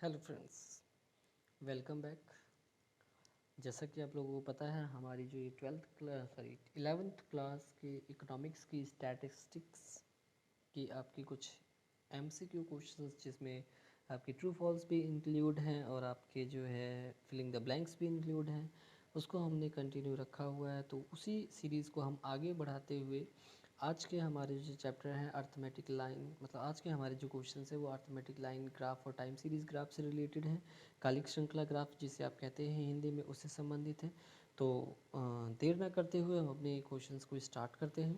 Hello friends, welcome back. जैसा कि आप लोगों को पता है, हमारी जो ये 11th क्लास के इकोनॉमिक्स की स्टैटिस्टिक्स की आपकी कुछ एमसीक्यू क्वेश्चंस, जिसमें आपकी ट्रू फॉल्स भी इंक्लूड हैं और आपके जो है फिलिंग द ब्लैंक्स भी इंक्लूड हैं, उसको हमने कंटिन्यू रखा हुआ है। तो उसी सीरीज़ को हम आगे बढ़ाते हुए आज के हमारे जो चैप्टर हैं अर्थमेटिक लाइन, मतलब आज के हमारे जो क्वेश्चंस है वो अर्थमेटिक लाइन ग्राफ और टाइम सीरीज़ ग्राफ से रिलेटेड है। कालिक श्रृंखला ग्राफ जिसे आप कहते हैं हिंदी में, उससे संबंधित है। तो देर ना करते हुए हम अपने क्वेश्चंस को स्टार्ट करते हैं।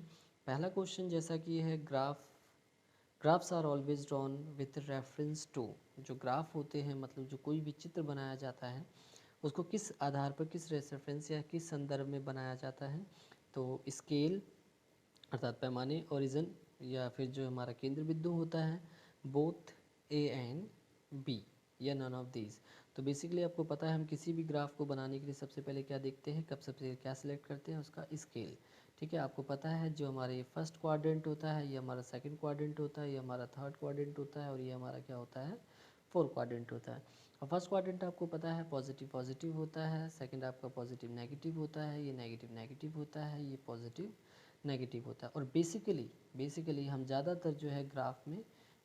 पहला क्वेश्चन जैसा कि है, graphs are always drawn with reference to. जो ग्राफ होते हैं, मतलब जो कोई भी चित्र बनाया जाता है, उसको किस आधार पर, किस रेफरेंस या किस संदर्भ में बनाया जाता है। तो स्केल अर्थात पैमाने, ओरिजिन या फिर जो हमारा केंद्र बिंदु होता है, बोथ ए एंड बी या नन ऑफ दीज। तो बेसिकली आपको पता है, हम किसी भी ग्राफ को बनाने के लिए सबसे पहले क्या देखते हैं, कब सबसे क्या सिलेक्ट करते हैं, उसका स्केल। ठीक है, आपको पता है जो हमारा ये फर्स्ट क्वाड्रेंट होता है, ये हमारा सेकंड क्वाड्रेंट होता है, ये हमारा थर्ड क्वाड्रेंट होता है और ये हमारा क्या होता है, फोर्थ क्वाड्रेंट होता है। और फर्स्ट क्वाड्रेंट आपको पता है पॉजिटिव पॉजिटिव होता है, सेकंड आपका पॉजिटिव नेगेटिव होता है, ये नेगेटिव नेगेटिव होता है, ये पॉजिटिव नेगेटिव होता है। और बेसिकली हम ज़्यादातर जो है ग्राफ में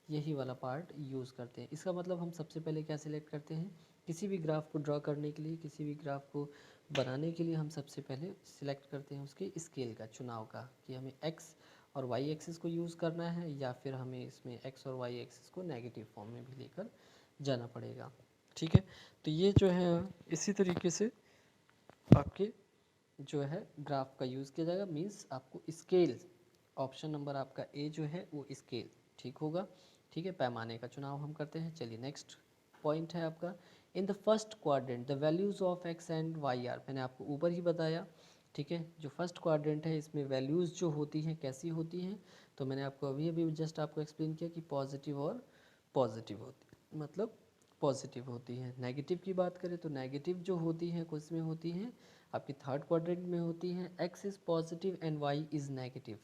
यही वाला पार्ट यूज़ करते हैं। इसका मतलब हम सबसे पहले क्या सिलेक्ट करते हैं, किसी भी ग्राफ को ड्रॉ करने के लिए, किसी भी ग्राफ को बनाने के लिए हम सबसे पहले सिलेक्ट करते हैं उसके स्केल का, चुनाव का, कि हमें एक्स और वाई एक्सिस को यूज़ करना है या फिर हमें इसमें एक्स और वाई एक्सिस को नेगेटिव फॉर्म में भी लेकर जाना पड़ेगा। ठीक है, तो ये जो है इसी तरीके से आपके जो है ग्राफ का यूज़ किया जाएगा। मीन्स आपको स्केल, ऑप्शन नंबर आपका ए जो है वो स्केल ठीक होगा। ठीक है, पैमाने का चुनाव हम करते हैं। चलिए नेक्स्ट पॉइंट है आपका, in the first quadrant the values of x and y are. मैंने आपको ऊपर ही बताया। ठीक है, जो फर्स्ट क्वाड्रेंट है इसमें वैल्यूज़ जो होती हैं कैसी होती हैं, तो मैंने आपको अभी अभी जस्ट आपको एक्सप्लेन किया कि पॉजिटिव और पॉजिटिव होती, मतलब पॉजिटिव होती है। नेगेटिव की बात करें तो नेगेटिव जो होती हैं किस में होती हैं, आपकी थर्ड क्वाड्रेंट में होती हैं। X is positive and y is negative.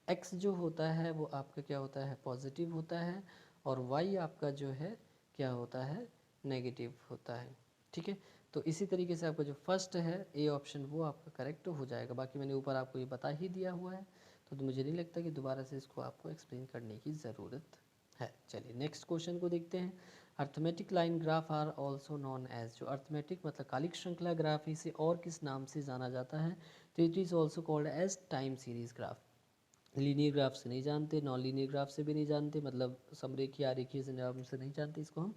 X जो होता है वो आपका क्या होता है, पॉजिटिव होता है, और वाई आपका जो है क्या होता है, नेगेटिव होता है। ठीक है, तो इसी तरीके से आपका जो फर्स्ट है ए ऑप्शन वो आपका करेक्ट हो जाएगा। बाकी मैंने ऊपर आपको ये बता ही दिया हुआ है, तो मुझे नहीं लगता कि दोबारा से इसको आपको एक्सप्लेन करने की ज़रूरत है। चलिए नेक्स्ट क्वेश्चन को देखते हैं। Arithmetic line graph are also known as. जो अर्थमेटिक मतलब कालिक श्रृंखला ग्राफ, इसे और किस नाम से जाना जाता है, तो it is also called as time series graph. Linear graph से नहीं जानते, नॉन लीनियर ग्राफ से भी नहीं जानते, मतलब समरेखीय आरेखीय से नहीं जानते, इसको हम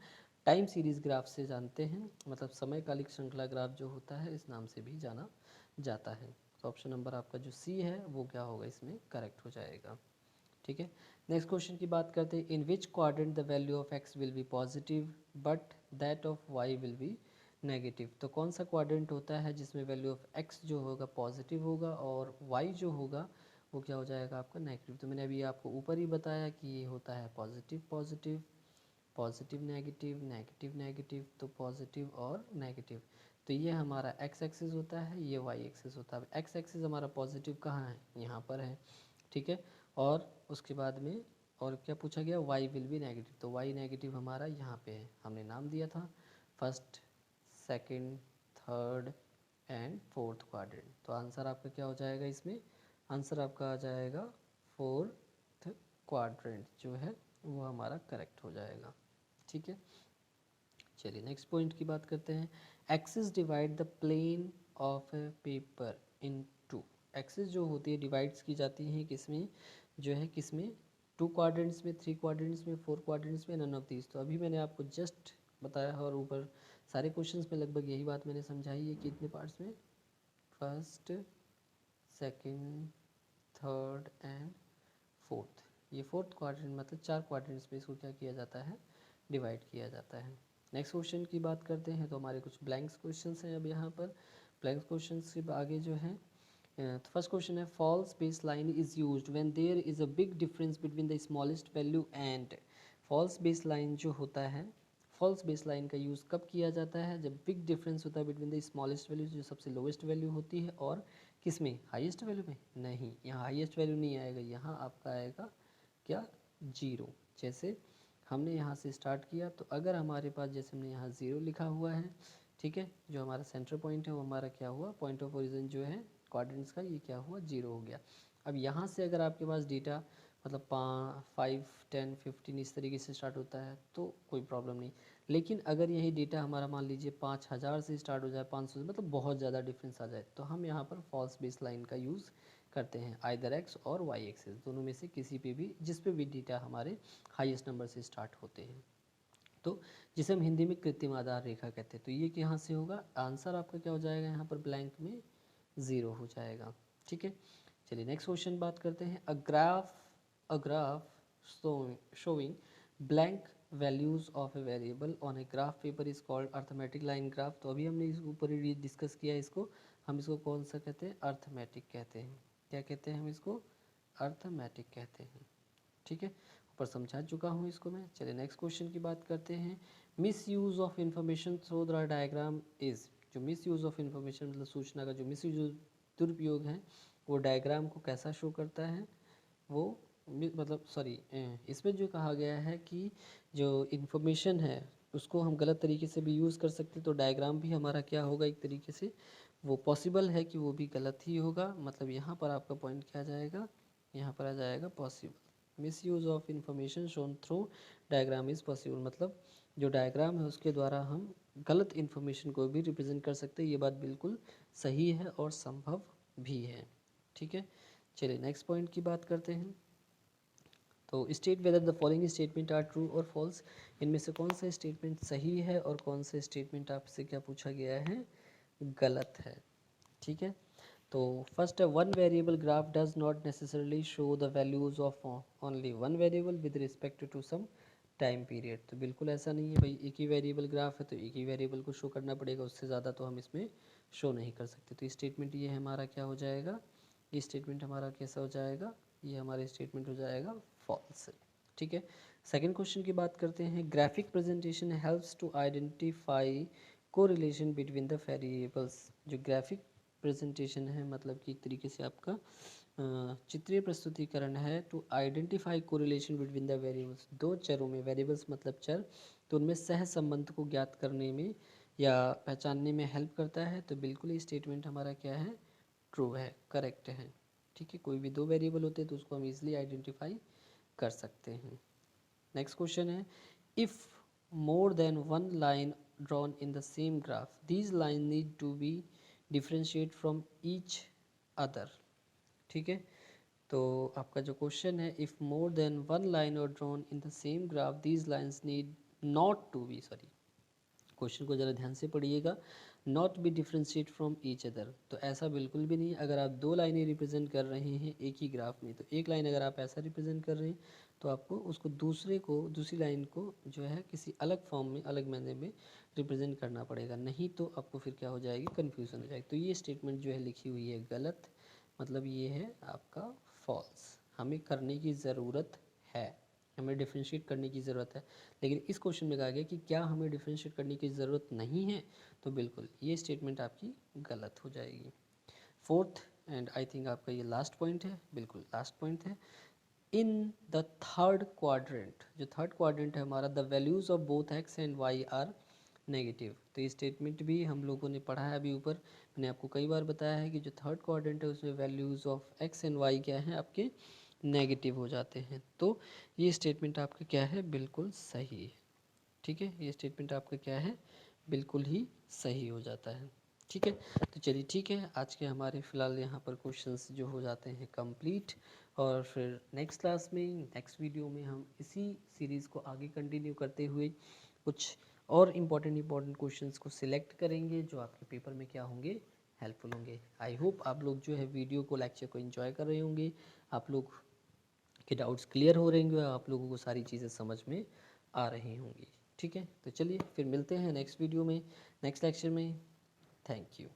टाइम सीरीज ग्राफ से जानते हैं। मतलब समय कालिक श्रृंखला ग्राफ जो होता है इस नाम से भी जाना जाता है। तो ऑप्शन नंबर आपका जो सी है वो क्या होगा, इसमें करेक्ट हो जाएगा। ठीक है, नेक्स्ट क्वेश्चन की बात करते हैं। In which quadrant the value of x will be positive but that of y will be negative. तो कौन सा क्वाड्रेंट होता है जिसमें वैल्यू ऑफ एक्स जो होगा पॉजिटिव होगा और वाई जो होगा वो क्या हो जाएगा आपका, नेगेटिव। तो मैंने अभी आपको ऊपर ही बताया कि ये होता है positive positive, positive negative, negative negative, तो पॉजिटिव और नेगेटिव। तो ये हमारा एक्स एक्सिस होता है, ये वाई एक्सिस होता है। एक्स एक्सिस हमारा पॉजिटिव कहाँ है, यहाँ पर है। ठीक है, और उसके बाद में और क्या पूछा गया, वाई विल बी नेगेटिव। तो वाई नेगेटिव हमारा यहाँ पे है, हमने नाम दिया था first, second, third and fourth quadrant. तो आंसर आपका क्या हो जाएगा इसमें, आंसर आपका आ जाएगा फोर्थ क्वाड्रेंट जो है वो हमारा करेक्ट हो जाएगा। ठीक है, चलिए नेक्स्ट पॉइंट की बात करते हैं। Axis divide the plane of a paper in two. Axis जो होती है डिवाइड्स की जाती हैं किसमें, जो है किसमें, टू क्वाड्रेंट्स में, थ्री क्वाड्रेंट्स में, फोर क्वाड्रेंट्स में, नन ऑफ दीज। तो अभी मैंने आपको जस्ट बताया और ऊपर सारे क्वेश्चंस में लगभग यही बात मैंने समझाई है कि इतने पार्ट्स में, first, second, third and fourth. ये फोर्थ क्वाड्रेंट मतलब चार क्वाड्रेंट्स में इसको क्या किया जाता है, डिवाइड किया जाता है। नेक्स्ट क्वेश्चन की बात करते हैं। तो हमारे कुछ ब्लैंक्स क्वेश्चंस हैं अब यहाँ पर। ब्लैंक्स क्वेश्चंस के आगे जो है, तो फर्स्ट क्वेश्चन है, false base line is used when there is a big difference between the smallest value and. False base line जो होता है, फॉल्स बेस लाइन का यूज़ कब किया जाता है, जब बिग डिफरेंस होता है बिटवीन द स्मॉलेस्ट वैल्यू, जो सबसे लोवेस्ट वैल्यू होती है, और किस में, हाईएस्ट वैल्यू में। नहीं, यहाँ हाईएस्ट वैल्यू नहीं आएगा, यहाँ आपका आएगा क्या, जीरो। जैसे हमने यहाँ से स्टार्ट किया, तो अगर हमारे पास जैसे हमने यहाँ 0 लिखा हुआ है, ठीक है, जो हमारा सेंटर पॉइंट है वो हमारा क्या हुआ, पॉइंट ऑफ ओरिजिन जो है कोऑर्डिनेट्स का, ये क्या हुआ, 0 हो गया। अब यहाँ से अगर आपके पास डेटा मतलब 5, 10, 15 इस तरीके से स्टार्ट होता है तो कोई प्रॉब्लम नहीं। लेकिन अगर यही डेटा हमारा मान लीजिए 5000 से स्टार्ट हो जाए, 500 से, मतलब बहुत ज़्यादा डिफरेंस आ जाए, तो हम यहाँ पर फॉल्स बेस लाइन का यूज़ करते हैं, आइदर एक्स और वाई एक्सिस दोनों में से किसी पे भी, जिस पे भी डेटा हमारे हाईएस्ट नंबर से स्टार्ट होते हैं, तो जिसे हम हिंदी में कृत्रिम आधार रेखा कहते हैं। तो ये यहाँ से होगा, आंसर आपका क्या हो जाएगा, यहाँ पर ब्लैंक में 0 हो जाएगा। ठीक है, चलिए नेक्स्ट क्वेश्चन बात करते हैं। A graph showing blank values of a variable on a graph paper is called arithmetic line graph. तो अभी हमने इसके ऊपर ही डिस्कस किया है इसको, हम इसको कौन सा कहते हैं, अर्थमेटिक कहते हैं। क्या कहते हैं हम इसको, अर्थमेटिक कहते हैं। ठीक है, ऊपर समझा चुका हूँ इसको मैं। चलिए नेक्स्ट क्वेश्चन की बात करते हैं। Miss use of information through the diagram is. जो मिस यूज़ ऑफ इंफॉर्मेशन मतलब सूचना का जो मिस यूज, दुरुपयोग है, वो डायग्राम को कैसा शो करता है, वो मतलब सॉरी, इसमें जो कहा गया है कि जो इन्फॉर्मेशन है उसको हम गलत तरीके से भी यूज़ कर सकते हैं, तो डायग्राम भी हमारा क्या होगा, एक तरीके से वो पॉसिबल है कि वो भी गलत ही होगा। मतलब यहाँ पर आपका पॉइंट क्या आ जाएगा, यहाँ पर आ जाएगा possible. Miss use of information shown through diagram is possible, मतलब जो डायग्राम है उसके द्वारा हम गलत इन्फॉर्मेशन को भी रिप्रेजेंट कर सकते हैं। ये बात बिल्कुल सही है और संभव भी है। ठीक है, चलिए नेक्स्ट पॉइंट की बात करते हैं। तो state whether the following statement are true और फॉल्स। इनमें से कौन सा स्टेटमेंट सही है और कौन सा स्टेटमेंट आपसे क्या पूछा गया है, गलत है। ठीक है, तो फर्स्ट है, one variable graph does not necessarily show the values of only one variable with respect to some time period. तो बिल्कुल ऐसा नहीं है भाई, एक ही वेरिएबल ग्राफ है तो एक ही वेरिएबल को शो करना पड़ेगा, उससे ज़्यादा तो हम इसमें शो नहीं कर सकते। तो स्टेटमेंट ये हमारा क्या हो जाएगा, ये स्टेटमेंट हमारा कैसा हो जाएगा, ये हमारा स्टेटमेंट हो जाएगा फॉल्स। ठीक है, सेकेंड क्वेश्चन की बात करते हैं। Graphic presentation helps to identify correlation between the variables. जो ग्राफिक प्रेजेंटेशन है मतलब कि एक तरीके से आपका चित्रीय प्रस्तुतिकरण है, to identify correlation between the variables, दो चरों में, वेरिएबल्स मतलब चर, तो उनमें सह संबंध को ज्ञात करने में या पहचानने में हेल्प करता है। तो बिल्कुल ये स्टेटमेंट हमारा क्या है, ट्रू है, करेक्ट है। ठीक है, कोई भी दो वेरिएबल होते हैं तो उसको हम इजीली आइडेंटिफाई कर सकते हैं। नेक्स्ट क्वेश्चन है, if more than one line drawn in the same graph these line need to be differentiate from each other. ठीक है, तो आपका जो क्वेश्चन है, if more than one line are drawn in the same graph these lines need not to be, sorry question को ज़रा ध्यान से पढ़िएगा, not be differentiate from each other. तो ऐसा बिल्कुल भी नहीं। अगर आप दो लाइनें रिप्रेजेंट कर रहे हैं एक ही ग्राफ में, तो एक लाइन अगर आप ऐसा रिप्रेजेंट कर रहे हैं तो आपको उसको दूसरी लाइन को जो है किसी अलग फॉर्म में, अलग मैनर में रिप्रेजेंट करना पड़ेगा, नहीं तो आपको फिर क्या हो जाएगी, कन्फ्यूज़न हो जाएगी। तो ये स्टेटमेंट जो है लिखी हुई है गलत, मतलब ये है आपका फॉल्स। हमें करने की ज़रूरत है, हमें डिफ्रेंशिएट करने की ज़रूरत है। लेकिन इस क्वेश्चन में कहा गया कि क्या हमें डिफ्रेंशिएट करने की ज़रूरत नहीं है, तो बिल्कुल ये स्टेटमेंट आपकी गलत हो जाएगी। फोर्थ एंड आई थिंक आपका ये लास्ट पॉइंट है, बिल्कुल लास्ट पॉइंट है। इन द थर्ड क्वाड्रेंट, जो थर्ड क्वाड्रेंट है हमारा, the values of both x and y are negative. तो ये स्टेटमेंट भी हम लोगों ने पढ़ा है अभी ऊपर, मैंने आपको कई बार बताया है कि जो थर्ड क्वाड्रेंट है उसमें values of x and y क्या हैं, आपके नेगेटिव हो जाते हैं। तो ये स्टेटमेंट आपका क्या है, बिल्कुल सही है। ठीक है, ये स्टेटमेंट आपका क्या है, बिल्कुल ही सही हो जाता है। ठीक है, तो चलिए ठीक है, आज के हमारे फ़िलहाल यहाँ पर क्वेश्चंस जो हो जाते हैं कंप्लीट, और फिर नेक्स्ट क्लास में, नेक्स्ट वीडियो में हम इसी सीरीज़ को आगे कंटिन्यू करते हुए कुछ और इम्पॉर्टेंट क्वेश्चंस को सिलेक्ट करेंगे जो आपके पेपर में क्या होंगे, हेल्पफुल होंगे। आई होप आप लोग जो है वीडियो को, लेक्चर को एंजॉय कर रहे होंगे, आप लोग के डाउट्स क्लियर हो रहे होंगे, आप लोगों को सारी चीज़ें समझ में आ रही होंगी। ठीक है, तो चलिए फिर मिलते हैं नेक्स्ट वीडियो में, नेक्स्ट लेक्चर में। Thank you.